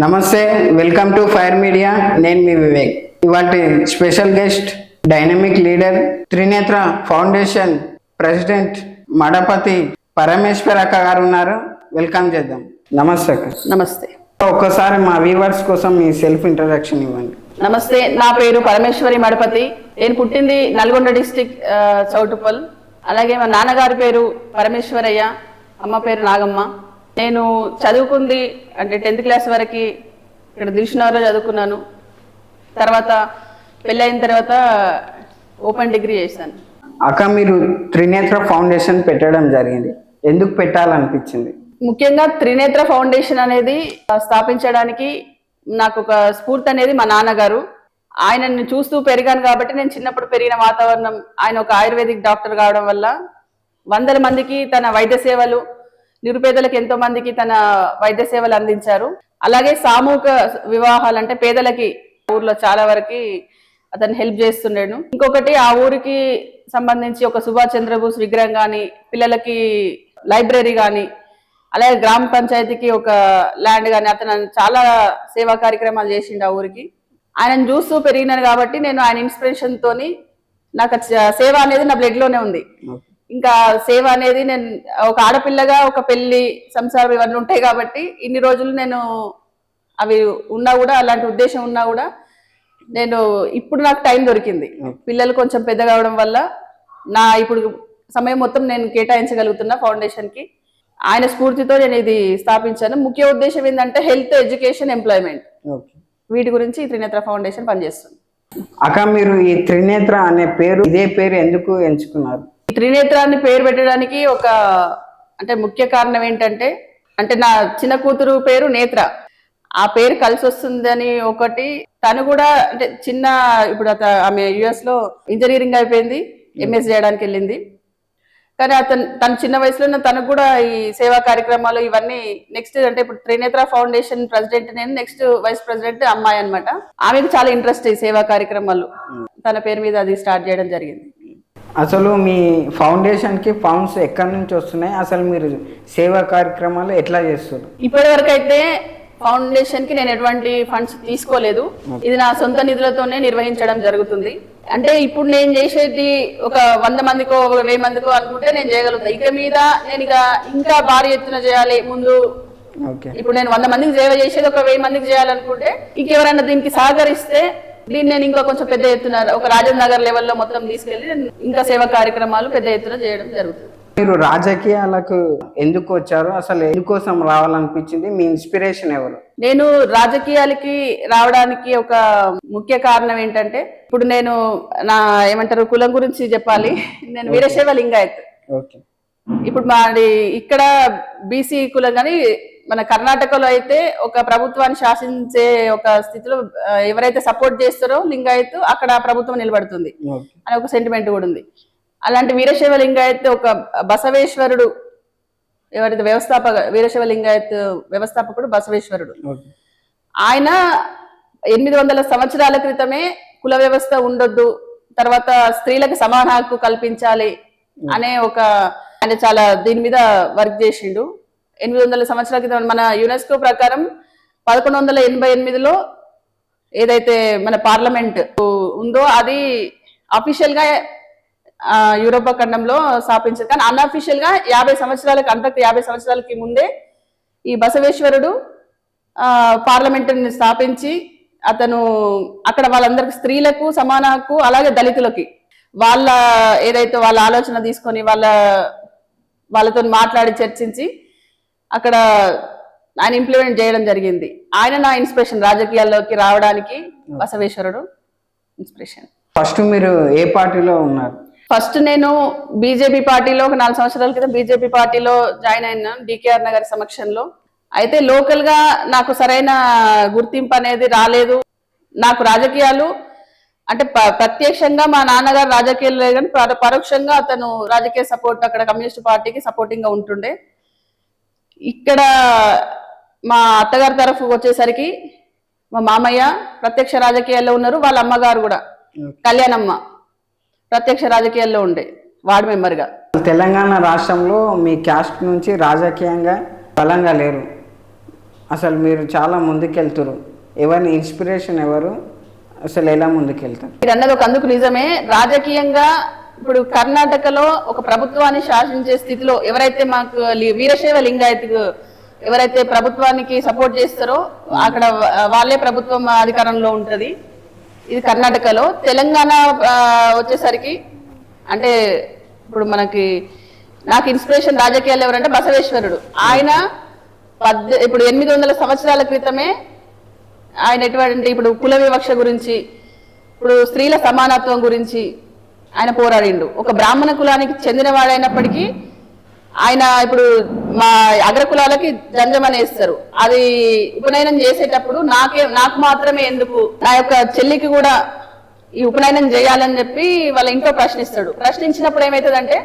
నమస్తే, welcome to fire media. నేను మీ వివేక్. ఇవాల్టి special guest dynamic leader Trinetra foundation president Madapati Parameshwar అక్క గారు ఉన్నారు. వెల్కమ్ చేద్దాం. నమస్తే అక్క. నమస్తే. ఒక్కసారి మా వ్యూవర్స్ కోసం మీ సెల్ఫ్ ఇంట్రడక్షన్ ఇవ్వండి. నమస్తే, నా పేరు పరమేశ్వరి మడపతి. నేను పుట్టింది నల్గొండ డిస్టిక్ చౌటుపల్. అలాగే మా నాన్నగారి పేరు పరమేశ్వరయ్య, అమ్మ పేరు నాగమ్మ. నేను చదువుకుంది అంటే 10th క్లాస్ వరకు ఇక్కడ దిల్షునగర్లో చదువుకున్నాను. తర్వాత పెళ్ళైన తర్వాత ఓపెన్ డిగ్రీ చేశాను. అక్క, మీరు త్రినేత్ర ఫౌండేషన్ పెట్టడం జరిగింది, ఎందుకు పెట్టాలనిపించింది? ముఖ్యంగా త్రినేత్ర ఫౌండేషన్ అనేది స్థాపించడానికి నాకు ఒక స్ఫూర్తి అనేది మా నాన్నగారు. ఆయనని చూస్తూ పెరిగాను కాబట్టి నేను చిన్నప్పుడు పెరిగిన వాతావరణం, ఆయన ఒక ఆయుర్వేదిక్ డాక్టర్ కావడం వల్ల వందల మందికి తన వైద్య సేవలు, నిరుపేదలకు ఎంతో మందికి తన వైద్య సేవలు అందించారు. అలాగే సామూహిక వివాహాలు అంటే పేదలకి ఊర్లో చాలా వరకు అతను హెల్ప్ చేస్తుండేను. ఇంకొకటి ఆ ఊరికి సంబంధించి ఒక సుభాష్ చంద్రబోస్ విగ్రహం కానీ, పిల్లలకి లైబ్రరీ కానీ, అలాగే గ్రామ పంచాయతీకి ఒక ల్యాండ్ కానీ, అతను చాలా సేవా కార్యక్రమాలు చేసిండు ఆ ఊరికి. ఆయనను చూస్తూ పెరిగినాను కాబట్టి నేను ఆయన ఇన్స్పిరేషన్ తోని నాకు సేవ అనేది నా బ్లడ్ లోనే ఉంది. ఇంకా సేవ అనేది నేను ఒక ఆడపిల్లగా ఒక పెళ్లి సంసారం ఇవన్నీ ఉంటాయి కాబట్టి ఇన్ని రోజులు నేను అవి ఉన్నా కూడా, అలాంటి ఉద్దేశం ఉన్నా కూడా నేను ఇప్పుడు నాకు టైం దొరికింది. పిల్లలు కొంచెం పెద్ద కావడం వల్ల నా ఇప్పుడు సమయం మొత్తం నేను కేటాయించగలుగుతున్నా ఫౌండేషన్ కి. ఆయన స్ఫూర్తితో నేను ఇది స్థాపించాను. ముఖ్య ఉద్దేశం ఏంటంటే హెల్త్, ఎడ్యుకేషన్, ఎంప్లాయ్మెంట్, వీటి గురించి త్రినేత్ర ఫౌండేషన్ పనిచేస్తుంది. అక్క, మీరు ఈ త్రినేత్ర అనే పేరు, ఇదే పేరు ఎందుకు ఎంచుకున్నారు? త్రినేత్రాన్ని పేరు పెట్టడానికి ఒక అంటే ముఖ్య కారణం ఏంటంటే, అంటే నా చిన్న కూతురు పేరు నేత్ర, ఆ పేరు కలిసి వస్తుందని ఒకటి. తను కూడా అంటే చిన్న ఇప్పుడు ఆమె US లో ఇంజనీరింగ్ అయిపోయింది, MS చేయడానికి వెళ్ళింది. కానీ తన చిన్న వయసులో తనకు కూడా ఈ సేవా కార్యక్రమాలు ఇవన్నీ నెక్స్ట్ అంటే ఇప్పుడు త్రినేత్ర ఫౌండేషన్ ప్రెసిడెంట్ నేను, నెక్స్ట్ వైస్ ప్రెసిడెంట్ అమ్మాయి అనమాట. ఆమెకు చాలా ఇంట్రెస్ట్ ఈ సేవా కార్యక్రమాలు, తన పేరు మీద అది స్టార్ట్ చేయడం జరిగింది. అసలు మీ ఫౌండేషన్కి ఫండ్స్ ఎక్కడి నుంచి వస్తున్నాయి? అసలు మీరు సేవా కార్యక్రమాలు ఎట్లా చేస్తారు? ఇప్పటి వరకు అయితే ఫౌండేషన్ కి నేను ఎటువంటి ఫండ్స్ తీసుకోలేదు. ఇది నా సొంత నిధులతోనే నిర్వహించడం జరుగుతుంది. అంటే ఇప్పుడు నేను చేసేది ఒక 100 మందికో 1000 మందికో అనుకుంటే నేను చేయగలుగుతా. ఇక మీద నేను ఇంకా భారీ ఎత్తున చేయాలి ముందు. ఇప్పుడు నేను 100 మందికి సేవ చేసేది ఒక 1000 మందికి చేయాలనుకుంటే, ఇంకెవరైనా దీనికి సహకరిస్తే దీన్ని నేను ఇంకా కొంచెం పెద్ద ఎత్తున ఒక రాజేంద్ర నగర్ లెవెల్లో మొత్తం తీసుకెళ్లి ఇంకా సేవా కార్యక్రమాలు పెద్ద ఎత్తున చేయడం జరుగుతుంది. మీరు రాజకీయాలకు ఎందుకు వచ్చారు? అసలు ఎందుకోసం రావాలనిపించింది? మీ ఇన్స్పిరేషన్ ఎవరు? నేను రాజకీయాలకి రావడానికి ఒక ముఖ్య కారణం ఏంటంటే, ఇప్పుడు నేను నా ఏమంటారు కులం గురించి చెప్పాలి. నేను వీరశైవ లింగాయత్. ఇప్పుడు మాది ఇక్కడ BC కులం, కానీ మన కర్ణాటకలో అయితే ఒక ప్రభుత్వాన్ని శాసించే ఒక స్థితిలో ఎవరైతే సపోర్ట్ చేస్తారో లింగాయత్, అక్కడ ప్రభుత్వం నిలబడుతుంది అని ఒక సెంటిమెంట్ కూడా ఉంది. అలాంటి వీరశైవ లింగాయత్ ఒక బసవేశ్వరుడు ఎవరైతే వీరశైవ లింగాయత్ వ్యవస్థాపకుడు బసవేశ్వరుడు, ఆయన 800 సంవత్సరాల క్రితమే కుల వ్యవస్థ ఉండొద్దు, తర్వాత స్త్రీలకు సమాన హక్కు కల్పించాలి అనే ఒక ఆయన చాలా దీని మీద వర్క్ చేసిండు. 800 సంవత్సరాల క్రితం మన యునెస్కో ప్రకారం 1188లో ఏదైతే మన పార్లమెంట్ ఉందో అది అఫీషియల్ గా యూరోపా ఖండంలో స్థాపించారు. కానీ అన్అఫీషియల్ గా 50 సంవత్సరాలకి ముందే ఈ బసవేశ్వరుడు పార్లమెంటుని స్థాపించి అతను అక్కడ వాళ్ళందరికి స్త్రీలకు సమాన హక్కు, అలాగే దళితులకి వాళ్ళ ఏదైతే వాళ్ళ ఆలోచన తీసుకొని వాళ్ళతో మాట్లాడి చర్చించి అక్కడ ఆయన ఇంప్లిమెంట్ చేయడం జరిగింది. ఆయన నా ఇన్స్పిరేషన్, రాజకీయాల్లోకి రావడానికి బసవేశ్వరుడు ఇన్స్పిరేషన్. ఫస్ట్ మీరు ఏ పార్టీలో ఉన్నారు? ఫస్ట్ నేను బీజేపీ పార్టీలో ఒక 4 సంవత్సరాల క్రితం బీజేపీ పార్టీలో జాయిన్ అయినాను, DKR నగర్ సమక్షంలో. అయితే లోకల్ గా నాకు సరైన గుర్తింపు అనేది రాలేదు. నాకు రాజకీయాలు అంటే ప్రత్యక్షంగా మా నాన్నగారు రాజకీయాలు లేదు, కానీ పరోక్షంగా అతను రాజకీయ సపోర్ట్ అక్కడ కమ్యూనిస్ట్ పార్టీకి సపోర్టింగ్ గా ఉంటుండే. ఇక్కడ మా అత్తగారి తరఫు వచ్చేసరికి మా మామయ్య ప్రత్యక్ష రాజకీయాల్లో ఉన్నారు, వాళ్ళ అమ్మగారు కూడా కళ్యాణమ్మ ప్రత్యక్ష రాజకీయాల్లో ఉండే వార్డు మెంబర్గా. తెలంగాణ రాష్ట్రంలో మీ క్యాస్ట్ నుంచి రాజకీయంగా బలంగా లేరు, అసలు మీరు చాలా ముందుకెళ్తారు, ఎవరిని ఇన్స్పిరేషన్ ఎవరు, అసలు ఎలా ముందుకెళ్తారు? మీరు అన్నది ఒక అందుకు నిజమే. రాజకీయంగా ఇప్పుడు కర్ణాటకలో ఒక ప్రభుత్వాన్ని శాసించే స్థితిలో ఎవరైతే మాకు వీరశైవ లింగాయత్ ఎవరైతే ప్రభుత్వానికి సపోర్ట్ చేస్తారో అక్కడ వాళ్ళే ప్రభుత్వం అధికారంలో ఉంటది. ఇది కర్ణాటకలో. తెలంగాణ వచ్చేసరికి అంటే ఇప్పుడు నాకు ఇన్స్పిరేషన్ రాజకీయాలు ఎవరంటే బసవేశ్వరుడు. ఆయన ఇప్పుడు 800 సంవత్సరాల క్రితమే ఆయన ఎటువంటి ఇప్పుడు కుల వివక్ష గురించి, ఇప్పుడు స్త్రీల సమానత్వం గురించి ఆయన పోరాడిండు. ఒక బ్రాహ్మణ కులానికి చెందిన వాడైనప్పటికీ ఆయన ఇప్పుడు మా అగ్రకులాలకి జంజమని వేస్తారు. అది ఉపనయనం చేసేటప్పుడు నాకు మాత్రమే ఎందుకు, నా యొక్క చెల్లికి కూడా ఈ ఉపనయనం చేయాలని చెప్పి వాళ్ళ ఇంట్లో ప్రశ్నిస్తాడు. ప్రశ్నించినప్పుడు ఏమవుతుందంటే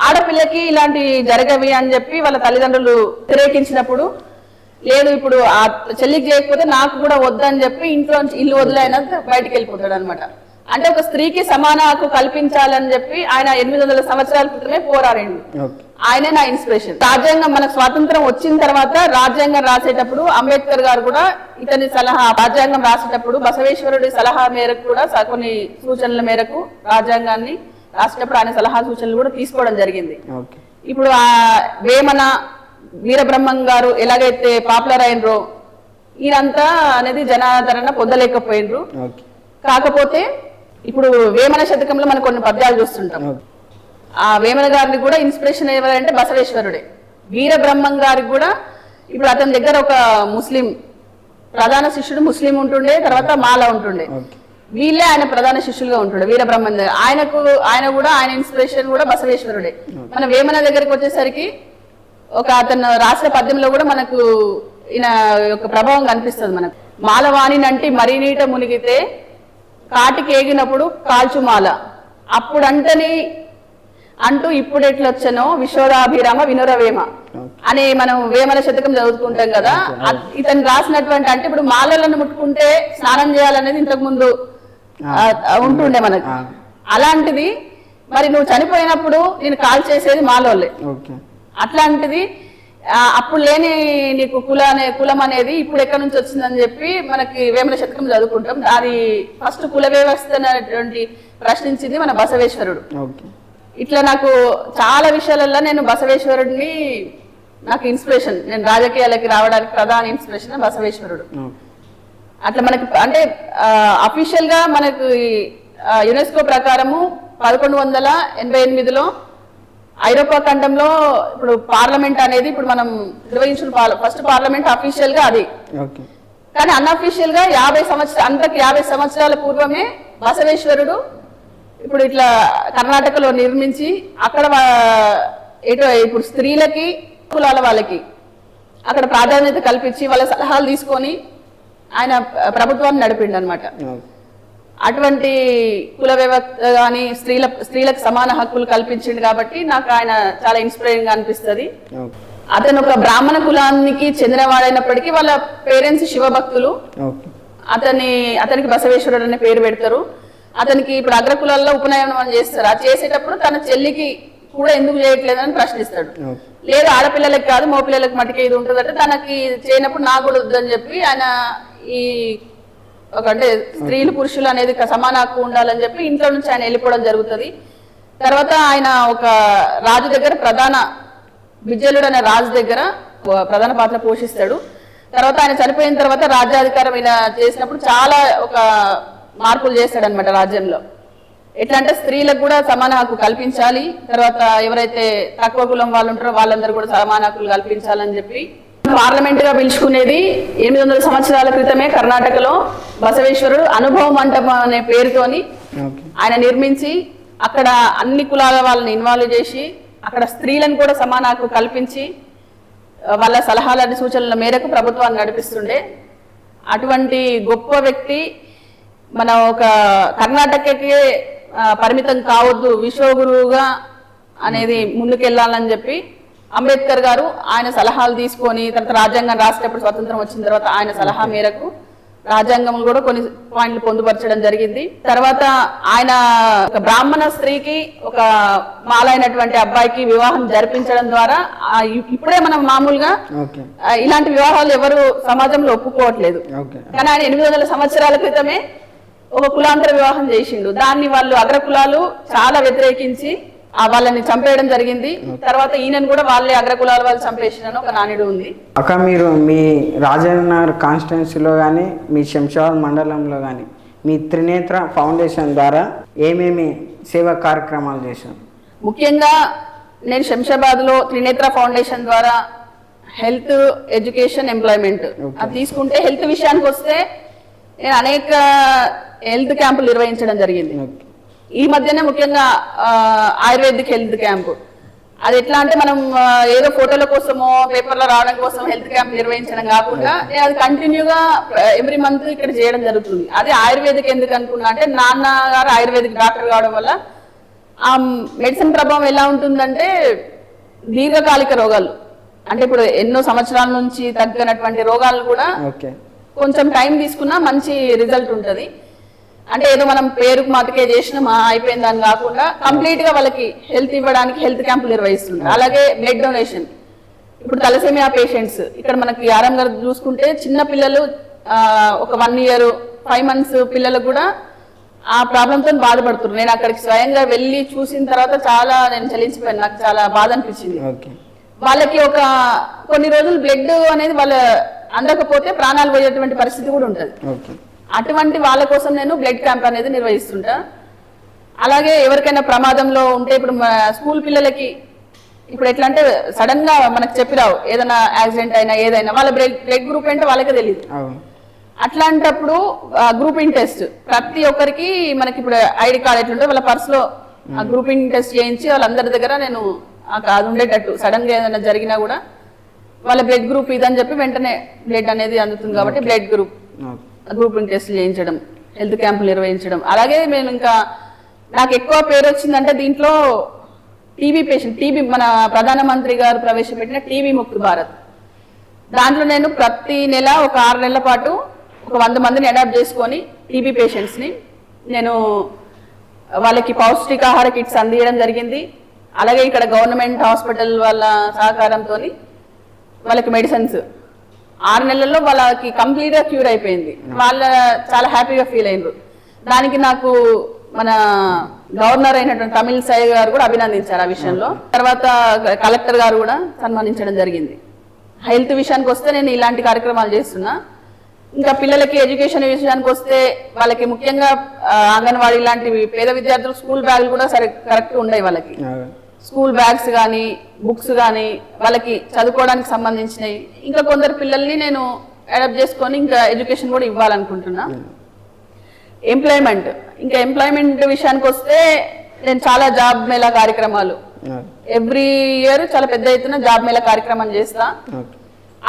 ఆడపిల్లకి ఇలాంటి జరగవి అని చెప్పి వాళ్ళ తల్లిదండ్రులు వ్యతిరేకించినప్పుడు, లేదు ఇప్పుడు ఆ చెల్లికి చేయకపోతే నాకు కూడా వద్దని చెప్పి ఇంట్లో ఇల్లు వదిలైనా బయటికి వెళ్ళిపోతాడు అనమాట. అంటే ఒక స్త్రీకి సమాన హక్కు కల్పించాలని చెప్పి ఆయన 800 సంవత్సరాల క్రితమే పోరాడిండు. ఆయనే నా ఇన్స్పిరేషన్. రాజ్యాంగం మనకు స్వాతంత్రం వచ్చిన తర్వాత రాజ్యాంగం రాసేటప్పుడు అంబేద్కర్ గారు కూడా ఇతని సలహా, రాజ్యాంగం రాసేటప్పుడు బసవేశ్వరుడి సలహా మేరకు కూడా కొన్ని సూచనల మేరకు రాజ్యాంగాన్ని రాసేటప్పుడు ఆయన సలహా సూచనలు కూడా తీసుకోవడం జరిగింది. ఇప్పుడు ఆ వేమన వీరబ్రహ్మం గారు ఎలాగైతే పాపులర్ అయినరో ఈయనంతా అనేది జనాదరణ పొందలేకపోయినరు. కాకపోతే ఇప్పుడు వేమన శతకంలో మనం కొన్ని పద్యాలు చూస్తుంటాం. ఆ వేమన గారిని కూడా ఇన్స్పిరేషన్ ఎవరంటే బసవేశ్వరుడే. వీరబ్రహ్మం గారికి కూడా ఇప్పుడు అతని దగ్గర ఒక ముస్లిం ప్రధాన శిష్యుడు ముస్లిం ఉంటుండే, తర్వాత మాల ఉంటుండే. వీళ్ళే ఆయన ప్రధాన శిష్యులుగా ఉంటుండే వీరబ్రహ్మం దగ్గర. ఆయన కూడా ఆయన ఇన్స్పిరేషన్ కూడా బసవేశ్వరుడే. మన వేమన దగ్గరికి వచ్చేసరికి అతను రాసిన పద్యంలో కూడా మనకు ఈయన యొక్క ప్రభావం కనిపిస్తుంది మనకు. మాలవాణి నంటి మరీ నీట మునిగితే కాటికి ఏగినప్పుడు కాల్చుమాల అప్పుడంటని అంటూ ఇప్పుడు ఎట్లొచ్చనో విశ్వదాభిరామ వినురవేమ అని మనం వేమన శతకం చదువుకుంటాం కదా. ఇతను రాసినటువంటి అంటే ఇప్పుడు మాలలను ముట్టుకుంటే స్నానం చేయాలనేది ఇంతకు ముందు ఉంటుండే మనకు. అలాంటిది మరి నువ్వు చనిపోయినప్పుడు నేను కాల్ చేసేది మాలోళ్ళే. అట్లాంటిది అప్పుడు లేని నీకు కులం అనేది ఇప్పుడు ఎక్కడి నుంచి వచ్చిందని చెప్పి మనకి వేమన శతకం చదువుకుంటాం. అది ఫస్ట్ కుల వ్యవస్థ అనేటువంటి ప్రశ్నించింది మన బసవేశ్వరుడు. ఇట్లా నాకు చాలా విషయాలలో నేను బసవేశ్వరుడిని నాకు ఇన్స్పిరేషన్. నేను రాజకీయాలకి రావడానికి ప్రధాన ఇన్స్పిరేషన్ బసవేశ్వరుడు. అట్లా మనకి అంటే అఫీషియల్ గా మనకు యునెస్కో ప్రకారము 1188లో ఐరోపా ఖండంలో ఇప్పుడు పార్లమెంట్ అనేది ఇప్పుడు మనం నిర్వహించిన ఫస్ట్ పార్లమెంట్ అఫీషియల్ గా అది. కానీ అన్అఫీషియల్ గా 50 సంవత్సరాల పూర్వమే బసవేశ్వరుడు ఇప్పుడు ఇట్లా కర్ణాటకలో నిర్మించి అక్కడ ఇప్పుడు స్త్రీలకి కులాల వాళ్ళకి అక్కడ ప్రాధాన్యత కల్పించి వాళ్ళ సలహాలు తీసుకొని ఆయన ప్రభుత్వాన్ని నడిపిండు అనమాట. అటువంటి కుల వ్యవస్థ కానీ స్త్రీలకు సమాన హక్కులు కల్పించిండు కాబట్టి నాకు ఆయన చాలా ఇన్స్పైరింగ్ గా అనిపిస్తుంది. అతను ఒక బ్రాహ్మణ కులానికి చెందినవాడైనప్పటికీ వాళ్ళ పేరెంట్స్ శివభక్తులు. అతనికి బసవేశ్వరుడు అనే పేరు పెడతారు. అతనికి ఇప్పుడు అగ్రకులాల్లో ఉపనయనం చేస్తారు. అది చేసేటప్పుడు తన చెల్లికి కూడా ఎందుకు చేయట్లేదని ప్రశ్నిస్తాడు. లేదు ఆడపిల్లలకి కాదు మగపిల్లలకి మటుకే ఇది ఉంటుందంటే తనకి చేయనప్పుడు నాకు కూడా వద్దని చెప్పి ఆయన ఈ అంటే స్త్రీలు పురుషులు అనేది సమాన హక్కు ఉండాలని చెప్పి ఇంట్లో నుంచి ఆయన వెళ్ళిపోవడం జరుగుతుంది. తర్వాత ఆయన ఒక రాజు దగ్గర బిజ్జలుడు అనే రాజు దగ్గర ప్రధాన పాత్ర పోషిస్తాడు. తర్వాత ఆయన చనిపోయిన తర్వాత రాజ్యాధికారం ఈయన చేసినప్పుడు చాలా ఒక మార్పులు చేస్తాడు అనమాట రాజ్యంలో. ఎట్లా అంటే స్త్రీలకు కూడా సమాన హక్కు కల్పించాలి, తర్వాత ఎవరైతే తక్కువ కులం వాళ్ళు ఉంటారో వాళ్ళందరూ కూడా సమాన హక్కులు కల్పించాలని చెప్పి పార్లమెంట్ గా పిలుచుకునేది 800 సంవత్సరాల క్రితమే కర్ణాటకలో బసవేశ్వరుడు అనుభవ మంటపం అనే పేరుతోని ఆయన నిర్మించి అక్కడ అన్ని కులాల వాళ్ళని ఇన్వాల్వ్ చేసి అక్కడ స్త్రీలను కూడా సమాన హక్కు కల్పించి వాళ్ళ సలహాల సూచనల మేరకు ప్రభుత్వాన్ని నడిపిస్తుండే. అటువంటి గొప్ప వ్యక్తి మన ఒక కర్ణాటకకే పరిమితం కావద్దు, విశ్వగురువుగా అనేది ముందుకెళ్లాలని చెప్పి అంబేద్కర్ గారు ఆయన సలహాలు తీసుకొని తర్వాత రాజ్యాంగం రాసేటప్పుడు స్వతంత్రం వచ్చిన తర్వాత ఆయన సలహా మేరకు రాజ్యాంగంలో కూడా కొన్ని పాయింట్లు పొందుపరచడం జరిగింది. తర్వాత ఆయన ఒక బ్రాహ్మణ స్త్రీకి ఒక మాలైనటువంటి అబ్బాయికి వివాహం జరిపించడం ద్వారా ఇప్పుడే మనం మామూలుగా ఇలాంటి వివాహాలు ఎవరు సమాజంలో ఒప్పుకోవట్లేదు. కానీ ఆయన 800 సంవత్సరాల క్రితమే ఒక కులాంతర వివాహం చేసిండు. దాన్ని వాళ్ళు అగ్ర కులాలు చాలా వ్యతిరేకించి వాళ్ళని చంపేయడం జరిగింది. తర్వాత ఈయనను కూడా వాళ్ళే అగ్రకులాల వాళ్ళు చంపేసిన ఒక నానుడు ఉంది. అక్క మీరు మీ రాజనగర్ కాన్స్టిట్యున్సీలో కానీ మీ శంషాబాద్ మండలంలో కానీ మీ త్రినేత్ర ఫౌండేషన్ ద్వారా ఏమేమి సేవా కార్యక్రమాలు చేశారు? ముఖ్యంగా నేను శంషాబాద్లో త్రినేత్ర ఫౌండేషన్ ద్వారా హెల్త్, ఎడ్యుకేషన్, ఎంప్లాయ్మెంట్ అది తీసుకుంటే, హెల్త్ విషయానికి వస్తే నేను అనేక హెల్త్ క్యాంపులు నిర్వహించడం జరిగింది. ఈ మధ్యనే ముఖ్యంగా ఆయుర్వేదిక్ హెల్త్ క్యాంప్. అది ఎట్లా అంటే మనం ఏదో ఫోటోల కోసమో పేపర్లో రావడం కోసం హెల్త్ క్యాంప్ నిర్వహించడం కాకుండా అది కంటిన్యూగా ఎవ్రీ మంత్ ఇక్కడ చేయడం జరుగుతుంది. అదే ఆయుర్వేదిక్ ఎందుకు అనుకున్నా అంటే నాన్నగారు ఆయుర్వేదిక్ డాక్టర్ కావడం వల్ల ఆ మెడిసిన్ ప్రభావం ఎలా ఉంటుందంటే దీర్ఘకాలిక రోగాలు అంటే ఇప్పుడు ఎన్నో సంవత్సరాల నుంచి తగ్గనటువంటి రోగాలు కూడా కొంచెం టైం తీసుకున్నా మంచి రిజల్ట్ ఉంటుంది. అంటే ఏదో మనం పేరుకు మాటకే చేసినా అయిపోయింది అని కాకుండా కంప్లీట్ గా వాళ్ళకి హెల్త్ ఇవ్వడానికి హెల్త్ క్యాంపులు నిర్వహిస్తుంది. అలాగే బ్లడ్ డొనేషన్. ఇప్పుడు తలసేమియా పేషెంట్స్ ఇక్కడ మనకి ఆరం గారు చూసుకుంటే చిన్న పిల్లలు ఒక 1 year 5 months పిల్లలు కూడా ఆ ప్రాబ్లంతో బాధపడుతున్నారు. నేను అక్కడికి స్వయంగా వెళ్ళి చూసిన తర్వాత చాలా నేను చలించిపోయాను. నాకు చాలా బాధ అనిపించింది. వాళ్ళకి ఒక కొన్ని రోజులు బ్లడ్ అనేది వాళ్ళ అందకపోతే ప్రాణాలు పోయేటువంటి పరిస్థితి కూడా ఉంటుంది. అటువంటి వాళ్ళ కోసం నేను బ్లడ్ క్యాంప్ అనేది నిర్వహిస్తుంటా. అలాగే ఎవరికైనా ప్రమాదంలో ఉంటే ఇప్పుడు స్కూల్ పిల్లలకి ఇప్పుడు ఎట్లా అంటే సడన్ గా మనకు చెప్పిరావు ఏదైనా యాక్సిడెంట్ అయినా ఏదైనా వాళ్ళ బ్లడ్ గ్రూప్ ఏంటో వాళ్ళకే తెలియదు. అట్లాంటప్పుడు గ్రూపింగ్ టెస్ట్ ప్రతి ఒక్కరికి మనకి ఇప్పుడు ఐడి కార్డ్ ఎట్లుంటే వాళ్ళ పర్స్ లో ఆ గ్రూపింగ్ టెస్ట్ చేయించి వాళ్ళందరి దగ్గర నేను అది ఉండేటట్టు సడన్ గా ఏదైనా జరిగినా కూడా వాళ్ళ బ్లడ్ గ్రూప్ ఇదని చెప్పి వెంటనే బ్లడ్ అనేది అందుతుంది. కాబట్టి బ్లడ్ గ్రూపింగ్ టెస్ట్ చేయించడం, హెల్త్ క్యాంపులు నిర్వహించడం. అలాగే నేను ఇంకా నాకు ఎక్కువ పేరు వచ్చిందంటే దీంట్లో టీబీ పేషెంట్, టీబీ మన ప్రధానమంత్రి గారు ప్రవేశపెట్టిన టీబీ ముక్తి భారత్, దాంట్లో నేను ప్రతి నెల ఒక 6 నెలల పాటు ఒక 100 మందిని అడాప్ట్ చేసుకొని టీబీ పేషెంట్స్ని నేను వాళ్ళకి పౌష్టికాహార కిట్స్ అందించడం జరిగింది. అలాగే ఇక్కడ గవర్నమెంట్ హాస్పిటల్ వాళ్ళ సహకారంతో వాళ్ళకి మెడిసిన్స్ 6 నెలల్లో వాళ్ళకి కంప్లీట్ గా క్యూర్ అయిపోయింది. వాళ్ళ చాలా హ్యాపీగా ఫీల్ అయినరు. దానికి నాకు మన గవర్నర్ అయినటువంటి తమిళసై గారు కూడా అభినందించారు ఆ విషయంలో. తర్వాత కలెక్టర్ గారు కూడా సన్మానించడం జరిగింది. హెల్త్ విషయానికి వస్తే నేను ఇలాంటి కార్యక్రమాలు చేస్తున్నా. ఇంకా పిల్లలకి ఎడ్యుకేషన్ విషయానికి వస్తే వాళ్ళకి ముఖ్యంగా అంగన్వాడీ లాంటివి పేద విద్యార్థులు స్కూల్ బ్యాగులు కూడా కరెక్ట్ ఉండవు. వాళ్ళకి స్కూల్ బ్యాగ్స్ కానీ బుక్స్ కానీ వాళ్ళకి చదువుకోవడానికి సంబంధించినవి. ఇంకా కొందరు పిల్లల్ని నేను అడాప్ట్ చేసుకొని ఇంకా ఎడ్యుకేషన్ కూడా ఇవ్వాలనుకుంటున్నా. ఎంప్లాయ్మెంట్, ఇంకా ఎంప్లాయ్మెంట్ విషయానికి వస్తే నేను చాలా జాబ్ మేళా కార్యక్రమాలు ఎవ్రీ ఇయర్ చాలా పెద్ద ఎత్తున జాబ్ మేళా కార్యక్రమం చేస్తా.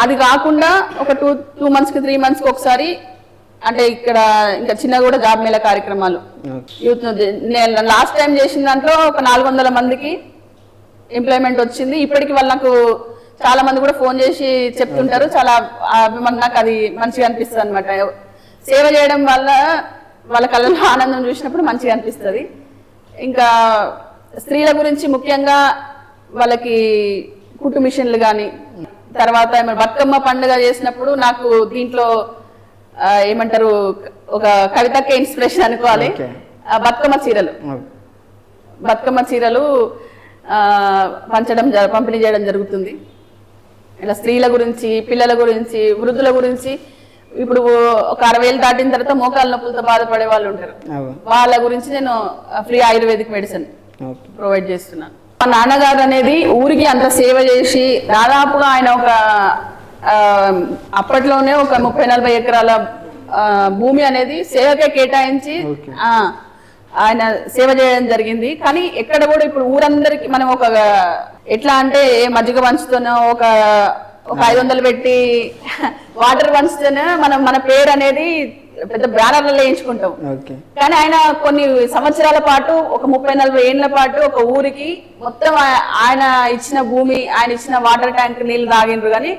అది కాకుండా ఒక 2 months కి 3 months కి ఒకసారి అంటే ఇక్కడ ఇంకా చిన్న కూడా జాబ్ మేళా కార్యక్రమాలు యూత్. నేను లాస్ట్ టైం చేసిన దాంట్లో ఒక 400 మందికి ఎంప్లాయ్మెంట్ వచ్చింది. ఇప్పటికి వాళ్ళు నాకు చాలా మంది కూడా ఫోన్ చేసి చెప్తుంటారు. చాలా నాకు అది మంచిగా అనిపిస్తుంది అనమాట. సేవ చేయడం వల్ల వాళ్ళ కళ్ళలో ఆనందం చూసినప్పుడు మంచిగా అనిపిస్తుంది. ఇంకా స్త్రీల గురించి ముఖ్యంగా వాళ్ళకి కుట్టు మిషన్లు కానీ తర్వాత బతుకమ్మ పండుగ చేసినప్పుడు నాకు దీంట్లో ఏమంటారు ఒక కవితకే ఇన్స్పిరేషన్ అనుకోవాలి. బతుకమ్మ చీరలు పంపిణీ చేయడం జరుగుతుంది. ఇలా స్త్రీల గురించి, పిల్లల గురించి, వృద్ధుల గురించి ఇప్పుడు ఒక 60 ఏళ్ళు దాటిన తర్వాత మోకాళ్ళ నొప్పులతో బాధపడే వాళ్ళు ఉంటారు. వాళ్ళ గురించి నేను ఫ్రీ ఆయుర్వేదిక్ మెడిసిన్ ప్రొవైడ్ చేస్తున్నాను. మా నాన్నగారు అనేది ఊరికి అంత సేవ చేసి దాదాపుగా ఆయన ఒక అప్పట్లోనే ఒక 30-40 ఎకరాల భూమి అనేది సేవకే కేటాయించి ఆయన సేవ చేయడం జరిగింది. కానీ ఎక్కడ కూడా ఇప్పుడు ఊరందరికి మనం ఒక ఎట్లా అంటే మజ్జిగ పంచుతోనో ఒక 500 పెట్టి వాటర్ పంచుతోనే మనం మన పేరు అనేది పెద్ద బ్యానర్లలో వేయించుకుంటాం. కానీ ఆయన కొన్ని సంవత్సరాల పాటు ఒక 30-40 ఏళ్ల పాటు ఒక ఊరికి మొత్తం ఆయన ఇచ్చిన భూమి, ఆయన ఇచ్చిన వాటర్ ట్యాంక్ నీళ్లు తాగిండ్రు. కానీ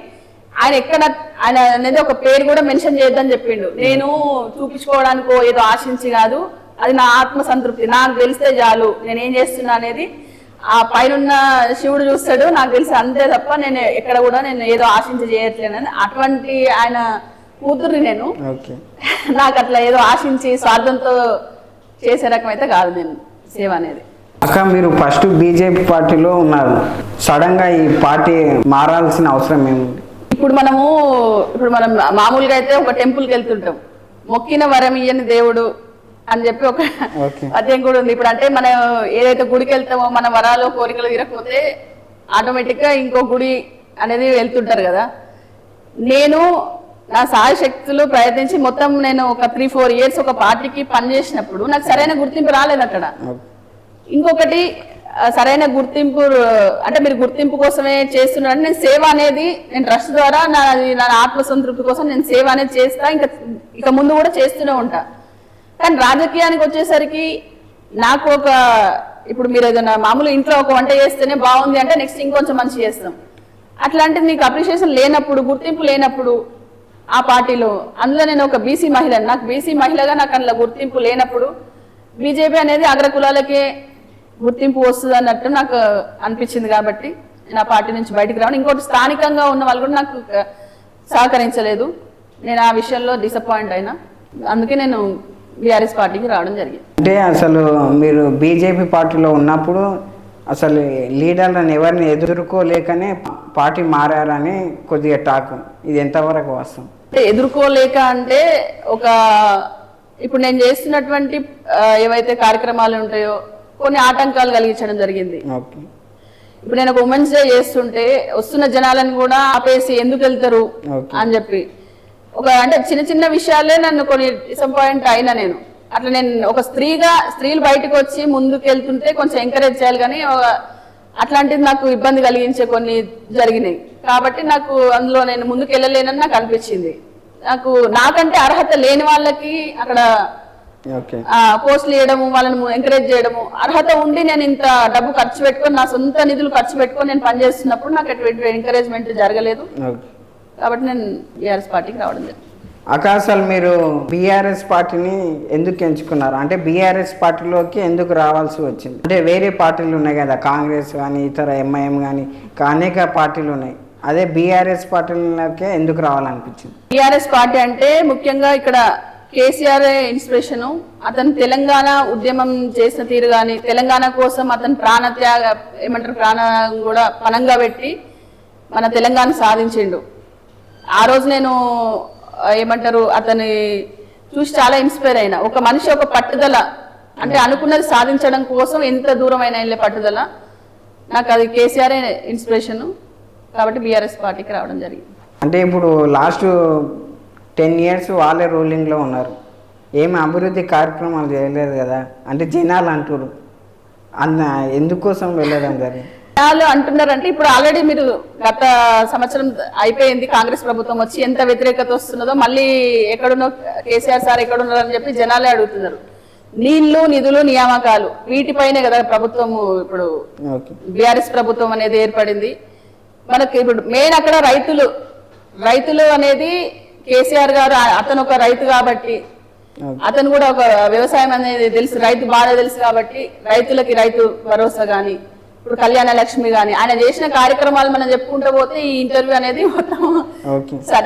ఆయన ఎక్కడ ఆయన అనేది ఒక పేరు కూడా మెన్షన్ చేయొద్దని చెప్పిండు. నేను చూపించుకోవడానికో ఏదో ఆశించి కాదు, అది నా ఆత్మ సంతృప్తి, నాకు తెలిస్తే చాలు నేనేం చేస్తున్నా అనేది ఆ పైన శివుడు చూస్తాడు, నాకు తెలిసి అంతే తప్ప నేను ఎక్కడ కూడా నేను ఏదో ఆశించి చేయట్లేనని అటువంటి ఆయన కూతుర్ని నేను. నాకు అట్లా ఏదో ఆశించి స్వార్థంతో చేసే రకం అయితే కాదు నేను సేవ అనేది. అక్క మీరు ఫస్ట్ బీజేపీ పార్టీలో ఉన్నారు, సడన్ గా ఈ పార్టీ మారాల్సిన అవసరం ఏముంది? ఇప్పుడు మనం మామూలుగా అయితే ఒక టెంపుల్కి వెళ్తుంటాం, మొక్కిన వరం ఇయ్యని దేవుడు అని చెప్పి ఒక పద్యం కూడా ఉంది. ఇప్పుడు అంటే మనం ఏదైతే గుడికి వెళ్తామో మన వరాలు కోరికలు తీరకపోతే ఆటోమేటిక్ గా ఇంకో గుడి అనేది వెళ్తుంటారు కదా. నేను నా సాయశక్తులు ప్రయత్నించి మొత్తం నేను ఒక 3-4 years ఒక పార్టీకి పనిచేసినప్పుడు నాకు సరైన గుర్తింపు రాలేదు అక్కడ. ఇంకొకటి సరైన గుర్తింపు అంటే మీరు గుర్తింపు కోసమే చేస్తున్నారని నేను సేవ అనేది నేను ట్రస్ట్ ద్వారా నా ఆత్మసంతృప్తి కోసం నేను సేవ అనేది చేస్తా, ఇక ముందు కూడా చేస్తూనే ఉంటా. కానీ రాజకీయానికి వచ్చేసరికి నాకు ఇప్పుడు మీరు ఏదైనా మామూలు ఇంట్లో ఒక వంట చేస్తేనే బాగుంది అంటే నెక్స్ట్ ఇంకొంచెం మంచి చేస్తాం. అట్లాంటిది నీకు అప్రిషియేషన్ లేనప్పుడు, గుర్తింపు లేనప్పుడు ఆ పార్టీలో, అందులో నేను ఒక బీసీ మహిళను, నాకు బీసీ మహిళగా నాకు అందులో గుర్తింపు లేనప్పుడు బీజేపీ అనేది అగ్రకులాలకే గుర్తింపు వస్తుంది అన్నట్టు నాకు అనిపించింది. కాబట్టి నేను ఆ పార్టీ నుంచి బయటకు రావడం, ఇంకోటి స్థానికంగా ఉన్న వాళ్ళు కూడా నాకు సహకరించలేదు, నేను ఆ విషయంలో డిసప్పాయింట్ అయినా, అందుకే నేను బీఆర్ఎస్ పార్టీకి రావడం జరిగింది. అంటే అసలు మీరు బీజేపీ పార్టీలో ఉన్నప్పుడు అసలు లీడర్లను ఎవరిని ఎదుర్కోలేకనే పార్టీ మారారని కొద్దిగా టాక్, ఇది ఎంతవరకు వాస్తవం? ఎదుర్కోలేక అంటే ఇప్పుడు నేను చేస్తున్నటువంటి ఏవైతే కార్యక్రమాలు ఉంటాయో కొన్ని ఆటంకాలు కలిగించడం జరిగింది. ఇప్పుడు నేను ఒక ఉమెన్స్ డే చేస్తుంటే వస్తున్న జనాలను కూడా ఆపేసి ఎందుకు వెళ్తారు అని చెప్పి అంటే చిన్న చిన్న విషయాలే నన్ను కొన్ని డిసప్పాయింట్ అయినా నేను. అట్లా నేను ఒక స్త్రీలు బయటకు వచ్చి ముందుకు వెళ్తుంటే కొంచెం ఎంకరేజ్ చేయాలి, కానీ అట్లాంటిది నాకు ఇబ్బంది కలిగించే కొన్ని జరిగినాయి. కాబట్టి నాకు అందులో నేను ముందుకు వెళ్ళలేనని నాకు అనిపించింది. నాకంటే అర్హత లేని వాళ్ళకి అక్కడ పోస్టులు ఇవ్వడము, వాళ్ళని ఎంకరేజ్ చేయడము, అర్హత ఉండి నేను ఇంత డబ్బు ఖర్చు పెట్టుకొని నా సొంత నిధులు ఖర్చు పెట్టుకొని నేను పనిచేస్తున్నప్పుడు నాకు అటువంటి ఎంకరేజ్మెంట్ జరగలేదు. కాబట్టి నేను బీఆర్ఎస్ పార్టీకి రావడం జరిగింది. అసలు మీరు బీఆర్ఎస్ పార్టీని ఎందుకు ఎంచుకున్నారు? అంటే బీఆర్ఎస్ పార్టీలోకి ఎందుకు రావాల్సి వచ్చింది? అంటే వేరే పార్టీలు ఉన్నాయి కదా, కాంగ్రెస్ కానీ ఇతర ఎంఐఎం కానీ అనేక పార్టీలు ఉన్నాయి, అదే బీఆర్ఎస్ పార్టీలకే ఎందుకు రావాలనిపించింది? బీఆర్ఎస్ పార్టీ అంటే ముఖ్యంగా ఇక్కడ కేసీఆర్ ఇన్స్పిరేషన్, అతను తెలంగాణ ఉద్యమం చేసిన తీరు కానీ, తెలంగాణ కోసం అతను ప్రాణం కూడా పణంగా పెట్టి మన తెలంగాణ సాధించిండు. ఆ రోజు నేను అతని చూసి చాలా ఇన్స్పైర్ అయినా. ఒక మనిషి ఒక పట్టుదల, అంటే అనుకున్నది సాధించడం కోసం ఎంత దూరమైనా వెళ్ళే పట్టుదల, నాకు అది కేసీఆర్ ఇన్స్పిరేషన్. కాబట్టి బీఆర్ఎస్ పార్టీకి రావడం జరిగింది. అంటే ఇప్పుడు లాస్ట్ 10 years వాళ్ళే రూలింగ్లో ఉన్నారు, ఏమి అభివృద్ధి కార్యక్రమాలు చేయలేదు కదా, అంటే జనాలు అంటారు, ఎందుకోసం వెళ్ళడం జరిగింది అంటున్నారంటే ఇప్పుడు ఆల్రెడీ మీరు గత సంవత్సరం అయిపోయింది కాంగ్రెస్ ప్రభుత్వం వచ్చి, ఎంత వ్యతిరేకత వస్తున్నదో మళ్ళీ ఎక్కడున్నో కేసీఆర్ సార్ ఎక్కడున్నారని చెప్పి జనాలే అడుగుతున్నారు. నీళ్లు, నిధులు, నియామకాలు వీటిపైనే కదా ప్రభుత్వము, ఇప్పుడు బీఆర్ఎస్ ప్రభుత్వం అనేది ఏర్పడింది. మనకి ఇప్పుడు మెయిన్ అక్కడ రైతులు అనేది కేసీఆర్ గారు, అతను ఒక రైతు కాబట్టి అతను కూడా ఒక వ్యవసాయం అనేది తెలుసు, రైతు బాగా తెలుసు కాబట్టి రైతులకి రైతు భరోసా గాని, ఇప్పుడు కళ్యాణ లక్ష్మి గాని, ఆయన చేసిన కార్యక్రమాలు మనం చెప్పుకుంటూ పోతే ఈ ఇంటర్వ్యూ అనేది మొత్తం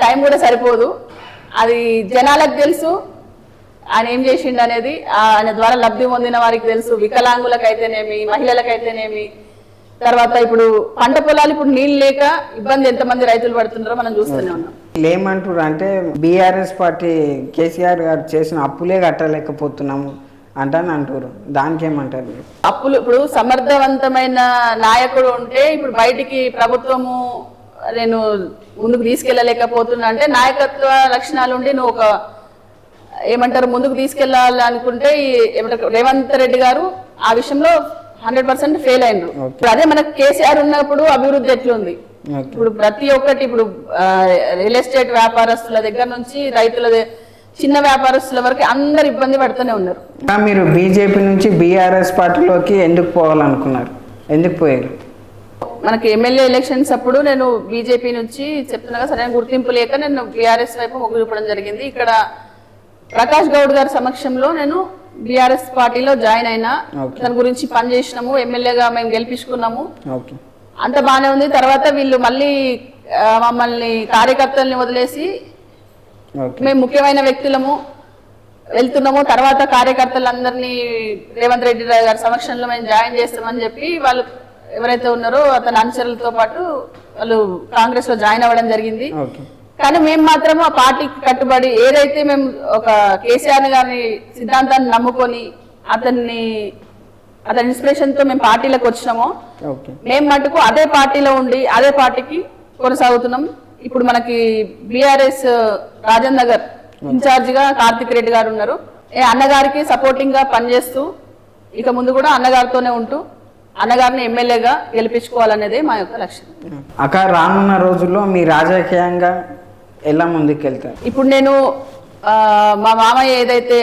టైం కూడా సరిపోదు. అది జనాలకు తెలుసు ఆయన ఏం చేసిండు అనేది, ఆయన ద్వారా లబ్ధి పొందిన వారికి తెలుసు, వికలాంగులకైతేనేమి, మహిళలకైతేనేమి. తర్వాత ఇప్పుడు పంట పొలాలు ఇప్పుడు నీళ్ళు లేక ఇబ్బంది ఎంతమంది రైతులు పడుతున్నారో మనం చూస్తూనే ఉన్నాం. ఏమంటారు అంటే బీఆర్ఎస్ పార్టీ కేసీఆర్ గారు చేసిన అప్పులే కట్టలేకపోతున్నాము అంటారు, దానికి ఏమంటారు? అప్పులు ఇప్పుడు సమర్థవంతమైన నాయకుడు ఉంటే ఇప్పుడు బయటికి ప్రభుత్వము నేను ముందుకు తీసుకెళ్ళలేకపోతున్నా అంటే నాయకత్వ లక్షణాలు ఉండి నువ్వు ముందుకు తీసుకెళ్లాలనుకుంటే రేవంత్ రెడ్డి గారు ఆ విషయంలో 100% ఫెయిల్ అయినరు. ఇప్పుడు అదే మనకు కేసీఆర్ ఉన్నప్పుడు అభివృద్ధి ఎట్లుంది, ఇప్పుడు ప్రతి ఒక్కటి ఇప్పుడు రియల్ ఎస్టేట్ వ్యాపారస్తుల దగ్గర నుంచి రైతుల చిన్న వ్యాపారస్తుల వరకు అందరు ఇబ్బంది పడుతూనే ఉన్నారు. మీరు బీజేపీ నుంచి బీఆర్ఎస్ పార్టీలోకి ఎందుకు పోవాలనుకున్నారు, ఎందుకు పోయారు? మనకి ఎమ్మెల్యే ఎలక్షన్స్ అప్పుడు నేను బీజేపీ నుంచి చెప్తున్నా సరైన గుర్తింపు లేక నేను బీఆర్ఎస్ వైపు మొగ్గు చూపడం జరిగింది. ఇక్కడ ప్రకాష్ గౌడ్ గారి సమక్షంలో నేను బీఆర్ఎస్ పార్టీలో జాయిన్ అయినా, దాని గురించి పనిచేసినాము, ఎమ్మెల్యేగా మేము గెలిపించుకున్నాము, అంత బాగానే ఉంది. తర్వాత వీళ్ళు మళ్ళీ మమ్మల్ని కార్యకర్తల్ని వదిలేసి మేము ముఖ్యమైన వ్యక్తులము వెళ్తున్నాము, తర్వాత కార్యకర్తలందరినీ రేవంత్ రెడ్డి గారి సమక్షంలో మేము జాయిన్ చేస్తామని చెప్పి వాళ్ళు ఎవరైతే ఉన్నారో అతని అనుచరులతో పాటు వాళ్ళు కాంగ్రెస్ లో జాయిన్ అవ్వడం జరిగింది. కానీ మేము మాత్రం ఆ పార్టీకి కట్టుబడి ఏదైతే మేము ఒక కేసీఆర్ గారి సిద్ధాంతాన్ని నమ్ముకొని అతని ఇన్స్పిరేషన్ తో మేము పార్టీలోకి వచ్చినామో మేము మటుకు అదే పార్టీలో ఉండి అదే పార్టీకి కొనసాగుతున్నాం. ఇప్పుడు మనకి బీఆర్ఎస్ రాజేంద్ర నగర్ ఇన్ఛార్జ్ గా కార్తిక్ రెడ్డి గారు ఉన్నారు. అన్నగారికి సపోర్టింగ్ గా పనిచేస్తూ ఇక ముందు కూడా అన్నగారితోనే ఉంటూ అన్నగారిని ఎమ్మెల్యేగా గెలిపించుకోవాలనేదే మా యొక్క లక్ష్యం. అక్క, రానున్న రోజుల్లో మీ రాజకీయంగా ఎలా ముందుకెళ్తారు? ఇప్పుడు నేను మా మామయ్య ఏదైతే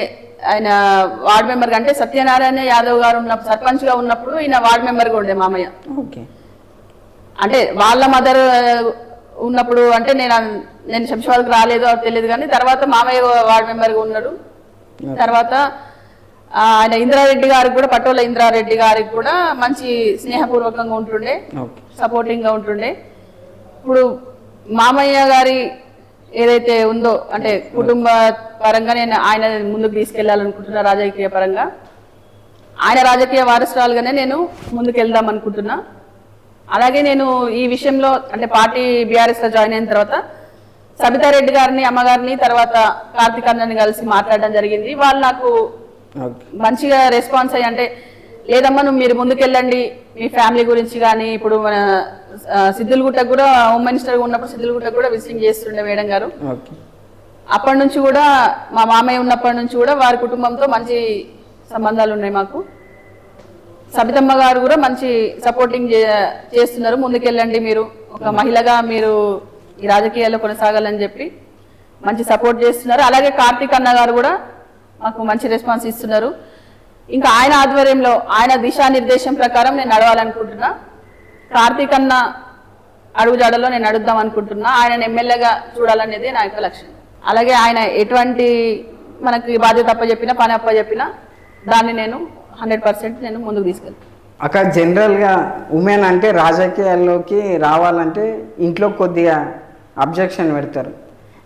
ఆయన వార్డ్ మెంబర్ అంటే సత్యనారాయణ యాదవ్ గారు ఉన్నప్పుడు సర్పంచ్ గా ఉన్నప్పుడు ఈయన వార్డ్ మెంబర్ గా ఉండే మామయ్య. అంటే వాళ్ళ మదర్ ఉన్నప్పుడు అంటే నేను శంషాబాద్కి రాలేదు అది తెలియదు, కానీ తర్వాత మామయ్య వార్డ్ మెంబర్ గా ఉన్నాడు. తర్వాత ఆయన ఇంద్రారెడ్డి గారికి కూడా పటోల ఇంద్రారెడ్డి గారికి కూడా మంచి స్నేహపూర్వకంగా ఉంటుండే, సపోర్టింగ్ గా ఉంటుండే. ఇప్పుడు మామయ్య గారి ఏదైతే ఉందో అంటే కుటుంబ పరంగా నేను ఆయన ముందుకు తీసుకెళ్లాలనుకుంటున్నా, రాజకీయ పరంగా ఆయన రాజకీయ వారసురాలుగానే నేను ముందుకు వెళ్దాం అనుకుంటున్నా. అలాగే నేను ఈ విషయంలో అంటే పార్టీ బీఆర్ఎస్ లో జాయిన్ అయిన తర్వాత సబితారెడ్డి గారిని అమ్మగారిని తర్వాత కార్తిక్ అన్నని కలిసి మాట్లాడడం జరిగింది. వాళ్ళు నాకు మంచిగా రెస్పాన్స్ అయ్యి అంటే లేదమ్మా నువ్వు మీరు ముందుకెళ్ళండి మీ ఫ్యామిలీ గురించి కానీ, ఇప్పుడు మన సిద్దులగుట్టకు కూడా హోమ్ మినిస్టర్ ఉన్నప్పుడు సిద్దులగుట్టకు కూడా విజిటింగ్ చేస్తుండే మేడం గారు. అప్పటి నుంచి కూడా మా మామయ్య ఉన్నప్పటి నుంచి కూడా వారి కుటుంబంతో మంచి సంబంధాలు ఉన్నాయి మాకు. సబితమ్మ గారు కూడా మంచి సపోర్టింగ్ చేస్తున్నారు, ముందుకెళ్ళండి మీరు ఒక మహిళగా మీరు ఈ రాజకీయాల్లో కొనసాగాలని చెప్పి మంచి సపోర్ట్ చేస్తున్నారు. అలాగే కార్తిక్ అన్న గారు కూడా మాకు మంచి రెస్పాన్స్ ఇస్తున్నారు. ఇంకా ఆయన ఆధ్వర్యంలో ఆయన దిశానిర్దేశం ప్రకారం నేను నడవాలనుకుంటున్నా. కార్తిక్ అన్న అడుగుజాడలో నేను నడుద్దాం అనుకుంటున్నా. ఆయన ఎమ్మెల్యేగా చూడాలనేది నా యొక్క లక్ష్యం. అలాగే ఆయన ఎటువంటి మనకి బాధ్యత అప్పచెప్పినా పని అప్పచెప్పినా దాన్ని నేను 100% నేను ముందుకు తీసుకెళ్తాను. అక్క, జనరల్గా ఉమెన్ అంటే రాజకీయాల్లోకి రావాలంటే ఇంట్లో కొద్దిగా అబ్జెక్షన్ పెడతారు.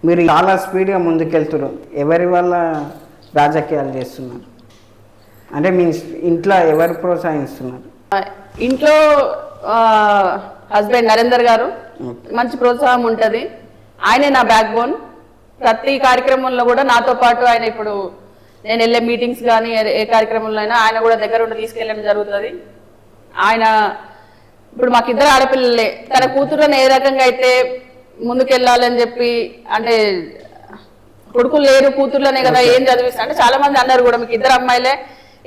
మీరు చాలా స్పీడ్గా ముందుకెళ్తున్నారు. ఎవరి వల్ల రాజకీయాలు చేస్తున్నారు అంటే మీ ఇంట్లో ఎవరు ప్రోత్సహిస్తున్నారు? ఇంట్లో హస్బెండ్ నరేందర్ గారు మంచి ప్రోత్సాహం ఉంటుంది. ఆయనే నా బ్యాక్ బోన్. ప్రతి కార్యక్రమంలో కూడా నాతో పాటు ఆయన ఇప్పుడు నేను వెళ్ళే మీటింగ్స్ కానీ ఏ కార్యక్రమంలో అయినా ఆయన కూడా దగ్గర ఉండి తీసుకెళ్ళడం జరుగుతుంది. ఆయన ఇప్పుడు మాకిద్దరు ఆడపిల్లలే. తన కూతురుని ఏ రకంగా అయితే ముందుకెళ్ళాలని చెప్పి అంటే కొడుకులు లేరు కూతుర్లనే కదా ఏం చదివిస్తా అంటే చాలా మంది అన్నారు కూడా మీకు ఇద్దరు అమ్మాయిలే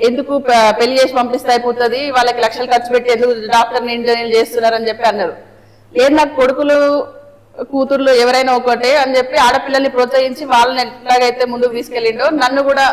ఎందుకు పెళ్లి చేసి పంపిస్తే అయిపోతుంది, వాళ్ళకి లక్షలు ఖర్చు పెట్టి ఎందుకు డాక్టర్ని ఇంజనీర్ చేస్తున్నారని చెప్పి అన్నారు. లేదు నాకు కొడుకులు కూతుర్లు ఎవరైనా ఒకటే అని చెప్పి ఆడపిల్లల్ని ప్రోత్సహించి వాళ్ళని ఎట్లాగైతే ముందుకు తీసుకెళ్ళిండో నన్ను కూడా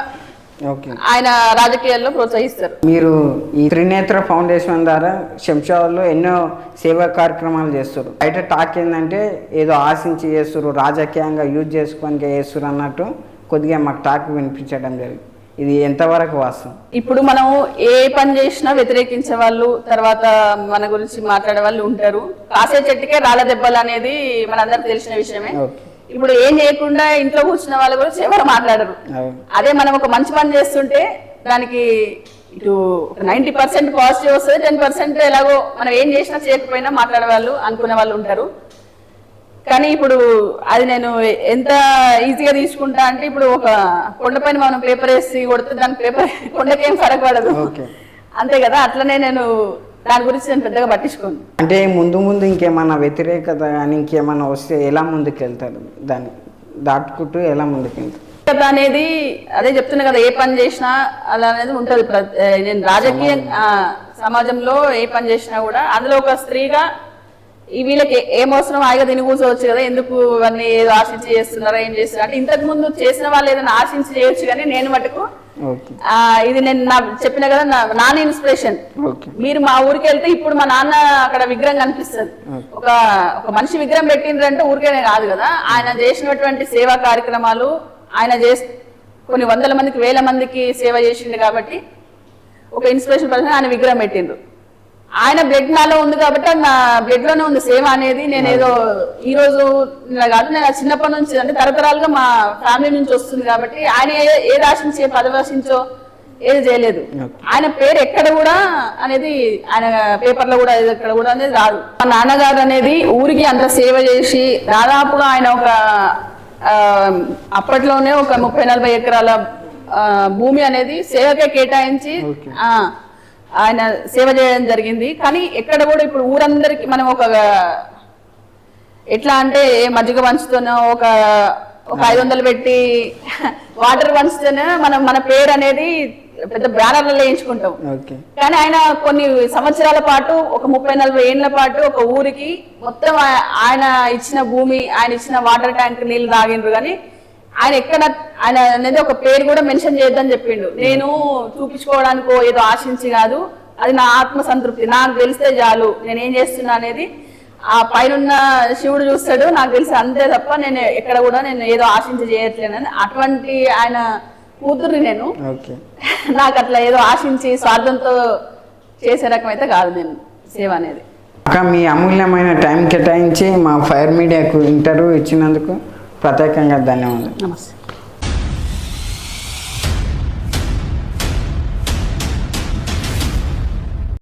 ఆయన రాజకీయాల్లో ప్రోత్సహిస్తారు. మీరు ఈ త్రినేత్ర ఫౌండేషన్ ద్వారా శంషాబాద్లో ఎన్నో సేవా కార్యక్రమాలు చేస్తారు. బయట టాక్ ఏంటంటే ఏదో ఆశించి చేస్తారు, రాజకీయంగా యూజ్ చేసుకొని చేస్తారు అన్నట్టు కొద్దిగా మాకు టాక్ వినిపించడం జరిగింది. ఇది ఎంతవరకు వాస్తవం? ఇప్పుడు మనం ఏ పని చేసినా వ్యతిరేకించే వాళ్ళు తర్వాత మన గురించి మాట్లాడే వాళ్ళు ఉంటారు. కాసే చెట్టుకే రాళ్ళ దెబ్బలు అనేది మనందరికి తెలిసిన విషయమే. ఇప్పుడు ఏం చేయకుండా ఇంట్లో కూర్చున్న వాళ్ళ గురించి ఎవరు మాట్లాడరు. అదే మనం ఒక మంచి పని చేస్తుంటే దానికి ఇటు 90% పాజిటివ్ వస్తుంది, 10% ఎలాగో మనం ఏం చేసినా చేయకపోయినా మాట్లాడే వాళ్ళు అనుకునే వాళ్ళు ఉంటారు. కానీ ఇప్పుడు అది నేను ఎంత ఈజీగా తీసుకుంటా అంటే ఇప్పుడు ఒక కొండపైన మనం పేపర్ వేసి కొడితే దాని పేపర్ కొండకేం ఫరక్ పడదు అంతే కదా. అట్లనే నేను దాని గురించి నేను పెద్దగా పట్టించుకోను. అంటే ముందు ఇంకేమన్నా వ్యతిరేకత కానీ ఇంకేమన్నా వస్తే ఎలా ముందుకెళ్తారు, దాన్ని దాటుకుంటూ ఎలా ముందుకెళ్తారు అనేది అదే చెప్తున్నా కదా. ఏ పని చేసినా అలా అనేది ఉంటుంది. నేను రాజకీయ సమాజంలో ఏ పని చేసినా కూడా అందులో ఒక స్త్రీగా ఈ వీళ్ళకి ఏమవసరం హాయిగా తిని కూర్చోవచ్చు కదా, ఎందుకు ఇవన్నీ ఏదో ఆశించి చేస్తున్నారా ఏం చేస్తున్నారు అంటే ఇంతకు ముందు చేసిన వాళ్ళు ఏదైనా ఆశించి చేయొచ్చు. కానీ నేను మటుకు ఓకే ఇది నేను చెప్పిన కదా నాన్న ఇన్స్పిరేషన్. ఓకే మీరు మా ఊరికి వెళ్తే ఇప్పుడు మా నాన్న అక్కడ విగ్రహం కనిపిస్తుంది. ఒక ఒక మనిషి విగ్రహం పెట్టిండ్రంటే ఊరికేనే కాదు కదా, ఆయన చేసినటువంటి సేవా కార్యక్రమాలు, ఆయన కొన్ని వందల మందికి వేల మందికి సేవ చేసిండు కాబట్టి ఒక ఇన్స్పిరేషన్ పర్సన్ ఆయన విగ్రహం పెట్టిండ్రు. ఆయన బ్లడ్ నాలో ఉంది కాబట్టి నా బ్లడ్ లోనే ఉంది సేవ అనేది. నేను ఏదో ఈ రోజు కాదు, నేను చిన్నప్పటి నుంచి అంటే తరతరాలుగా మా ఫ్యామిలీ నుంచి వస్తుంది కాబట్టి ఆయన ఏది ఆశించే పదవి ఆశించో ఏది చేయలేదు. ఆయన పేరు ఎక్కడ కూడా అనేది ఆయన పేపర్లో కూడా ఎక్కడ కూడా అనేది రాదు. మా నాన్నగారు అనేది ఊరికి అంత సేవ చేసి దాదాపుగా ఆయన ఒక అప్పట్లోనే ఒక 30-40 ఎకరాల భూమి అనేది సేవకే కేటాయించి ఆయన సేవ చేయడం జరిగింది. కానీ ఎక్కడ కూడా ఇప్పుడు ఊరందరికి మనం ఒక ఎట్లా అంటే మజ్జిగ పంచుతూనో ఒక 500 పెట్టి వాటర్ పంచుతూనే మన పేరు అనేది పెద్ద బ్యానర్లలో వేయించుకుంటాం. కానీ ఆయన కొన్ని సంవత్సరాల పాటు ఒక 30-40 ఏళ్ల పాటు ఒక ఊరికి మొత్తం ఆయన ఇచ్చిన భూమి, ఆయన ఇచ్చిన వాటర్ ట్యాంక్ నీళ్లు తాగిండ్రు. కానీ ఆయన అనేది ఒక పేరు కూడా మెన్షన్ చేయొద్దని చెప్పిండు. నేను చూపించుకోవడానికో ఏదో ఆశించి కాదు, అది నా ఆత్మ సంతృప్తి. నాకు తెలిస్తే చాలు నేనేం చేస్తున్నా అనేది ఆ పైన శివుడు చూస్తాడు, నాకు తెలిసి అంతే తప్ప నేను ఎక్కడ కూడా నేను ఏదో ఆశించి చేయట్లేనని. అటువంటి ఆయన కూతుర్ని నేను. నాకు అట్లా ఏదో ఆశించి స్వార్థంతో చేసే రకం అయితే కాదు నేను సేవ అనేది. అక్క, మీ అమూల్యమైన టైం కేటాయించి మా ఫైర్ మీడియాకు ఇంటర్వ్యూ ఇచ్చినందుకు ప్రత్యేకంగా ధన్యవాదాలు. నమస్తే.